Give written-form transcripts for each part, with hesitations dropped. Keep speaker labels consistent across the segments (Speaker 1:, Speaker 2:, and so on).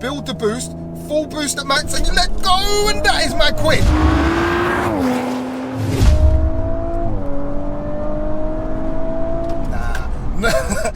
Speaker 1: build the boost, full boost at max, and you let go, and that is my quid. Nah.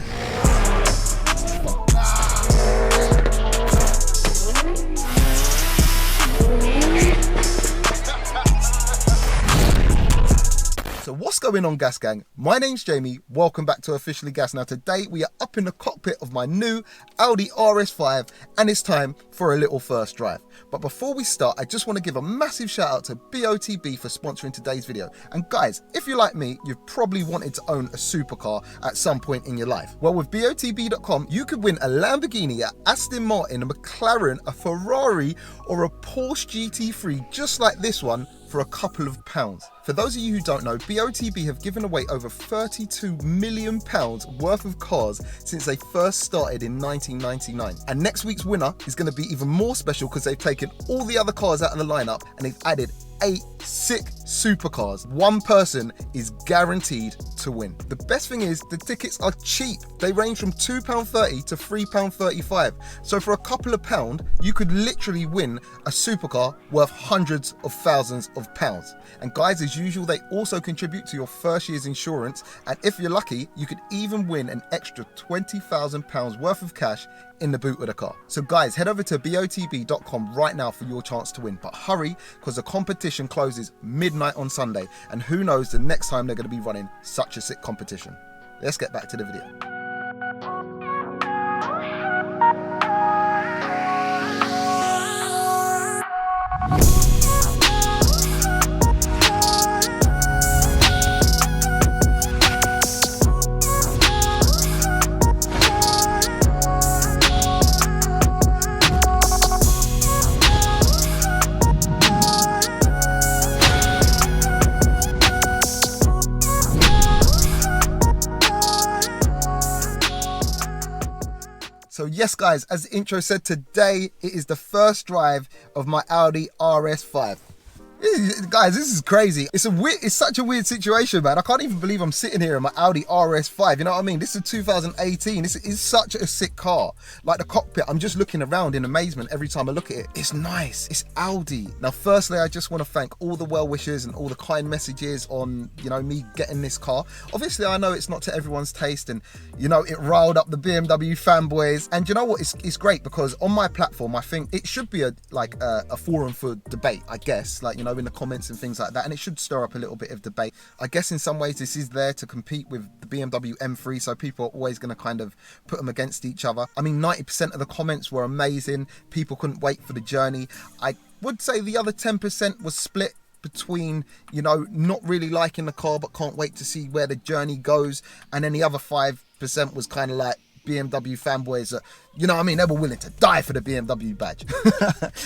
Speaker 1: So what's going on, Gas Gang? My name's Jamie, welcome back to Officially Gas. Now today we are up in the cockpit of my new Audi RS5 and it's time for a little first drive. But before we start, I just want to give a massive shout out to BOTB for sponsoring today's video. And guys, if you're like me, you've probably wanted to own a supercar at some point in your life. Well, with BOTB.com, you could win a Lamborghini, a Aston Martin, a McLaren, a Ferrari, or a Porsche GT3 just like this one for a couple of pounds. For those of you who don't know, BOTB have given away over £32 million worth of cars since they first started in 1999. And next week's winner is going to be even more special because they've taken all the other cars out of the lineup and they've added 8 sick supercars. One person is guaranteed to win. The best thing is the tickets are cheap. They range from £2.30 to £3.35. So for a couple of pounds, you could literally win a supercar worth hundreds of thousands of pounds. And guys, as usual, they also contribute to your first year's insurance. And if you're lucky, you could even win an extra £20,000 worth of cash in the boot of the car. So guys, head over to BOTB.com right now for your chance to win. But hurry, because the competition closes midnight on Sunday. And who knows the next time they're going to be running such a sick competition. Let's get back to the video. So yes guys, as the intro said, today it is the first drive of my Audi RS5. Guys, this is crazy. It's such a weird situation, man. I can't even believe I'm sitting here in my Audi RS5. You know what I mean? This is 2018. This is such a sick car. Like the cockpit, I'm just looking around in amazement every time I look at it. It's nice. It's Audi. Now, firstly, I just want to thank all the well wishes and all the kind messages on, me getting this car. Obviously, I know it's not to everyone's taste, and it riled up the BMW fanboys. And you know what? It's great because on my platform, I think it should be a forum for debate, I guess. In the comments and things like that, and it should stir up a little bit of debate. I guess in some ways this is there to compete with the BMW M3, so people are always going to kind of put them against each other. I mean, 90% of the comments were amazing. People couldn't wait for the journey. I would say the other 10% was split between, not really liking the car but can't wait to see where the journey goes, and then the other 5% was kind of like BMW fanboys that, they were willing to die for the BMW badge.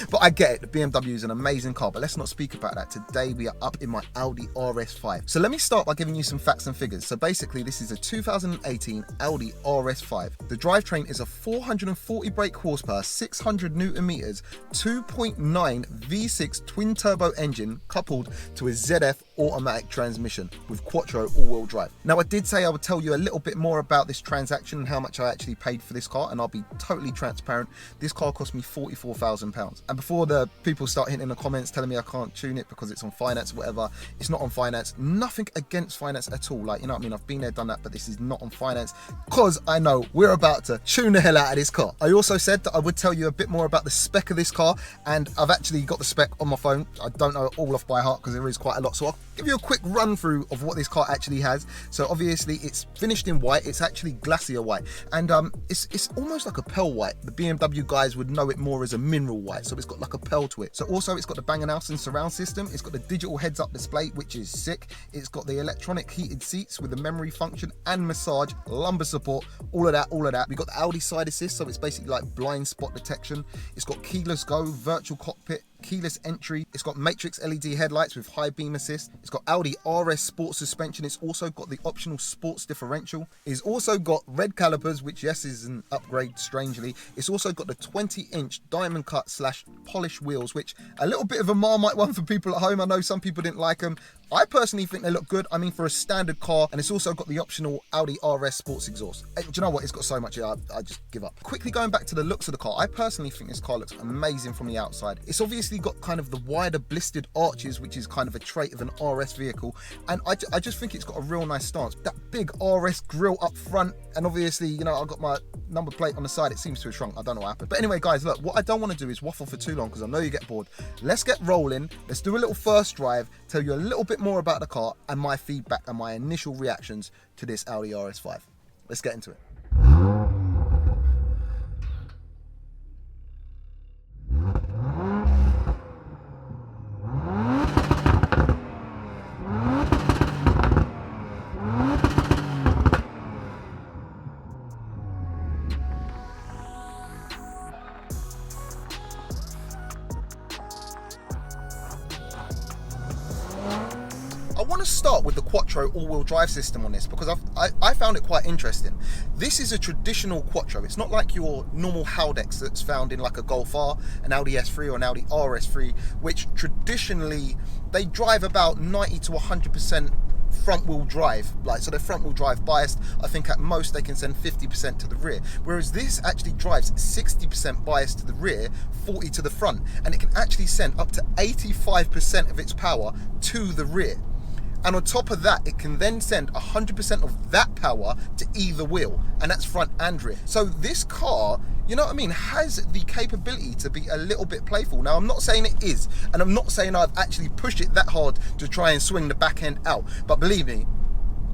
Speaker 1: But I get it, the BMW is an amazing car, but let's not speak about that. Today we are up in my Audi RS5. So let me start by giving you some facts and figures. So basically this is a 2018 Audi RS5. The drivetrain is a 440 brake horsepower, 600 Newton meters, 2.9 V6 twin turbo engine coupled to a ZF automatic transmission with quattro all-wheel drive. Now I did say I would tell you a little bit more about this transaction and how much I actually paid for this car, and I'll be totally transparent. This car cost me £44,000. And before the people start hitting in the comments telling me I can't tune it because it's on finance or whatever, it's not on finance. Nothing against finance at all. I've been there, done that, but this is not on finance because I know we're about to tune the hell out of this car. I also said that I would tell you a bit more about the spec of this car, and I've actually got the spec on my phone. I don't know it all off by heart because there is quite a lot, so I'll give you a quick run through of what this car actually has. So obviously it's finished in white. It's actually glacier white, and it's almost like a pearl white. The BMW guys would know it more as a mineral white, so it's got like a pearl to it. So also it's got the Bang & Olufsen surround system. It's got the digital heads-up display, which is sick. It's got the electronic heated seats with the memory function and massage, lumbar support, all of that. We got the Audi side assist, so it's basically like blind spot detection. It's got keyless go, virtual cockpit, keyless entry. It's got matrix LED headlights with high beam assist. It's got Audi RS Sport suspension. It's also got the optional sports differential. It's also got red calipers, which yes is an upgrade strangely. It's also got the 20-inch diamond cut / polish wheels, which a little bit of a Marmite one for people at home. I know some people didn't like them. I personally think they look good. I mean, for a standard car, and it's also got the optional Audi RS Sports exhaust. Do you know what? It's got so much here, I just give up. Quickly going back to the looks of the car, I personally think this car looks amazing from the outside. It's obviously got kind of the wider blistered arches, which is kind of a trait of an RS vehicle, and I just think it's got a real nice stance. That big RS grille up front, and obviously, you know, I've got my number plate on the side. It seems to have shrunk. I don't know what happened. But anyway, guys, look, what I don't want to do is waffle for too long because I know you get bored. Let's get rolling. Let's do a little first drive, tell you a little bit more about the car and my feedback and my initial reactions to this Audi RS5. Let's get into it. I want to start with the Quattro all-wheel drive system on this because I found it quite interesting. This is a traditional Quattro. It's not like your normal Haldex that's found in like a Golf R, an Audi S3 or an Audi RS3, which traditionally they drive about 90 to 100% front-wheel drive, so they're front-wheel drive biased. I think at most they can send 50% to the rear, whereas this actually drives 60% biased to the rear, 40 to the front, and it can actually send up to 85% of its power to the rear. And on top of that, it can then send 100% of that power to either wheel, and that's front and rear. So this car, you know what I mean, has the capability to be a little bit playful. Now, I'm not saying it is, and I'm not saying I've actually pushed it that hard to try and swing the back end out, but believe me,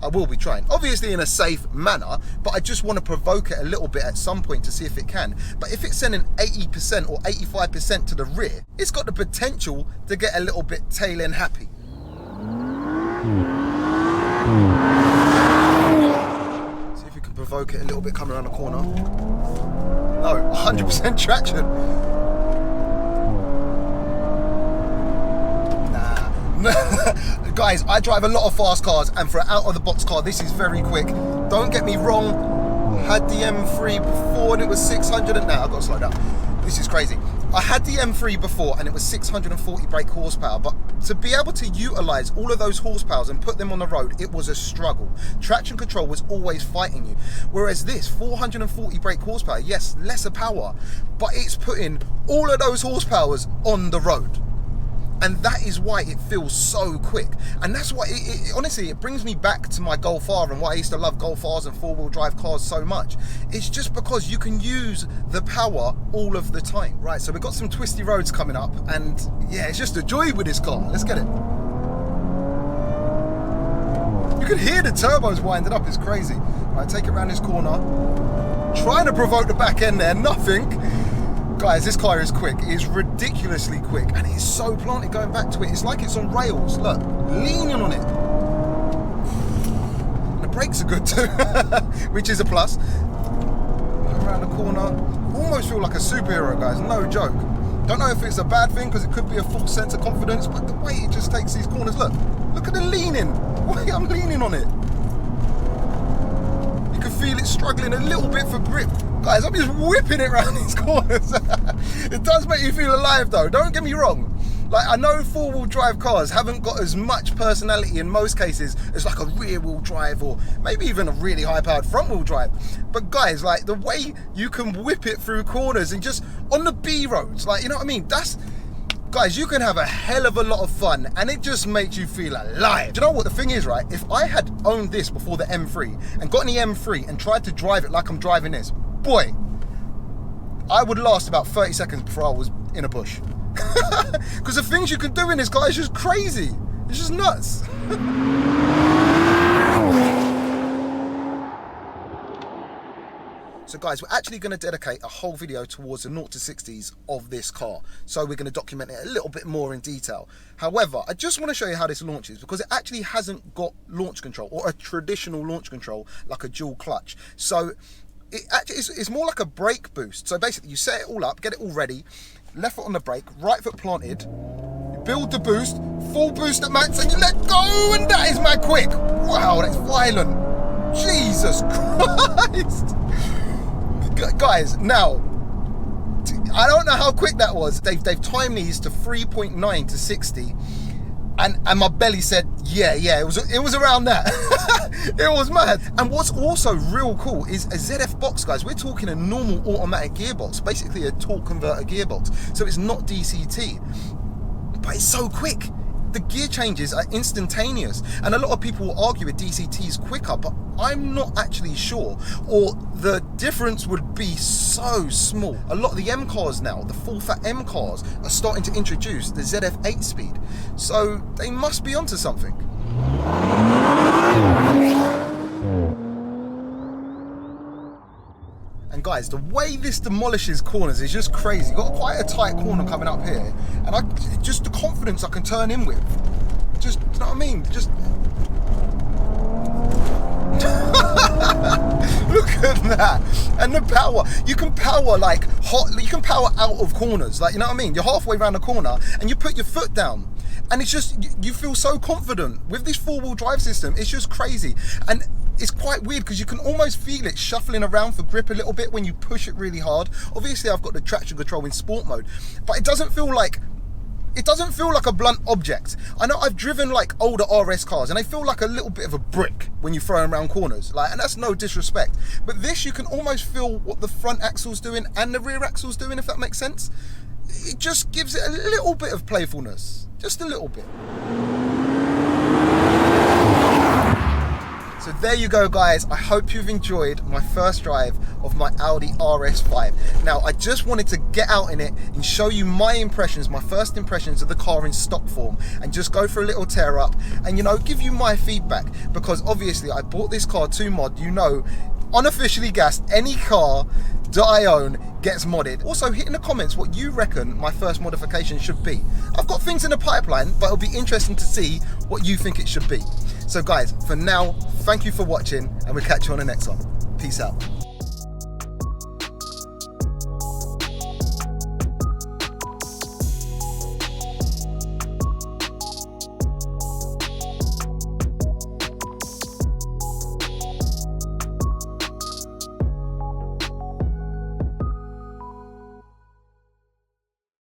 Speaker 1: I will be trying. Obviously in a safe manner, but I just want to provoke it a little bit at some point to see if it can. But if it's sending 80% or 85% to the rear, it's got the potential to get a little bit tail end happy. See if you can provoke it a little bit coming around the corner. No, 100% traction. Nah. Guys, I drive a lot of fast cars, and for an out-of-the-box car, this is very quick. Don't get me wrong, had the M3 before and it was 600 and now I've got to slow down. This is crazy. I had the M3 before and it was 640 brake horsepower, but to be able to utilize all of those horsepowers and put them on the road, it was a struggle. Traction control was always fighting you. Whereas this 440 brake horsepower, yes, lesser power, but it's putting all of those horsepowers on the road. And that is why it feels so quick. And that's why, honestly, it brings me back to my Golf R and why I used to love Golf Rs and four-wheel drive cars so much. It's just because you can use the power all of the time. Right, so we've got some twisty roads coming up, and yeah, it's just a joy with this car. Let's get it. You can hear the turbos winding up, it's crazy. Right, take it around this corner. Trying to provoke the back end there, nothing. Guys, this car is quick. It is ridiculously quick, and it's so planted going back to it. It's like it's on rails. Look, leaning on it. And the brakes are good too, which is a plus. Come around the corner. Almost feel like a superhero, guys. No joke. Don't know if it's a bad thing because it could be a false sense of confidence, but the way it just takes these corners. Look at the leaning. Why I'm leaning on it. You can feel it struggling a little bit for grip. Guys, I'm just whipping it around these corners. It does make you feel alive though, don't get me wrong. Like, I know four-wheel drive cars haven't got as much personality in most cases as like a rear-wheel drive or maybe even a really high-powered front-wheel drive. But guys, like the way you can whip it through corners and just on the B roads, like, you know what I mean? Guys, you can have a hell of a lot of fun and it just makes you feel alive. Do you know what the thing is, right? If I had owned this before the M3 and got in the M3 and tried to drive it like I'm driving this, boy, I would last about 30 seconds before I was in a bush. Because the things you can do in this car is just crazy. It's just nuts. So guys, we're actually going to dedicate a whole video towards the 0 to 60s of this car. So we're going to document it a little bit more in detail. However, I just want to show you how this launches because it actually hasn't got launch control or a traditional launch control like a dual clutch. So it actually it's more like a brake boost. So basically you set it all up, get it all ready, left foot on the brake, right foot planted, you build the boost, full boost at max, and you let go, and that is mad quick. Wow, that's violent. Jesus Christ. Guys, now, I don't know how quick that was. They've timed these to 3.9 to 60. And my belly said, yeah, it was around that. It was mad. And what's also real cool is a ZF box, guys. We're talking a normal automatic gearbox, basically a torque converter gearbox. So it's not DCT, but it's so quick. The gear changes are instantaneous, and a lot of people will argue with DCT is quicker, but I'm not actually sure, or the difference would be so small. A lot of the M cars now, the full fat M cars, are starting to introduce the ZF 8-speed, so they must be onto something. And guys, the way this demolishes corners is just crazy. Got quite a tight corner coming up here, and just the confidence I can turn in with. Just, you know what I mean? Just look at that, and the power. You can power like hot. You can power out of corners, like, you know what I mean? You're halfway around the corner, and you put your foot down, and it's just you feel so confident with this four-wheel drive system. It's just crazy, and it's quite weird because you can almost feel it shuffling around for grip a little bit when you push it really hard. Obviously, I've got the traction control in sport mode, but it doesn't feel like a blunt object. I know I've driven like older RS cars, and they feel like a little bit of a brick when you throw them around corners. Like, and that's no disrespect, but this, you can almost feel what the front axle's doing and the rear axle's doing, if that makes sense. It just gives it a little bit of playfulness, just a little bit. So there you go, guys. I hope you've enjoyed my first drive of my Audi RS5. Now, I just wanted to get out in it and show you my impressions, my first impressions of the car in stock form, and just go for a little tear up and, you know, give you my feedback, because obviously I bought this car to mod. You know, unofficially gassed, any car that I own gets modded. Also, hit in the comments what you reckon my first modification should be. I've got things in the pipeline, but it'll be interesting to see what you think it should be. So guys, for now, thank you for watching, and we'll catch you on the next one. Peace out.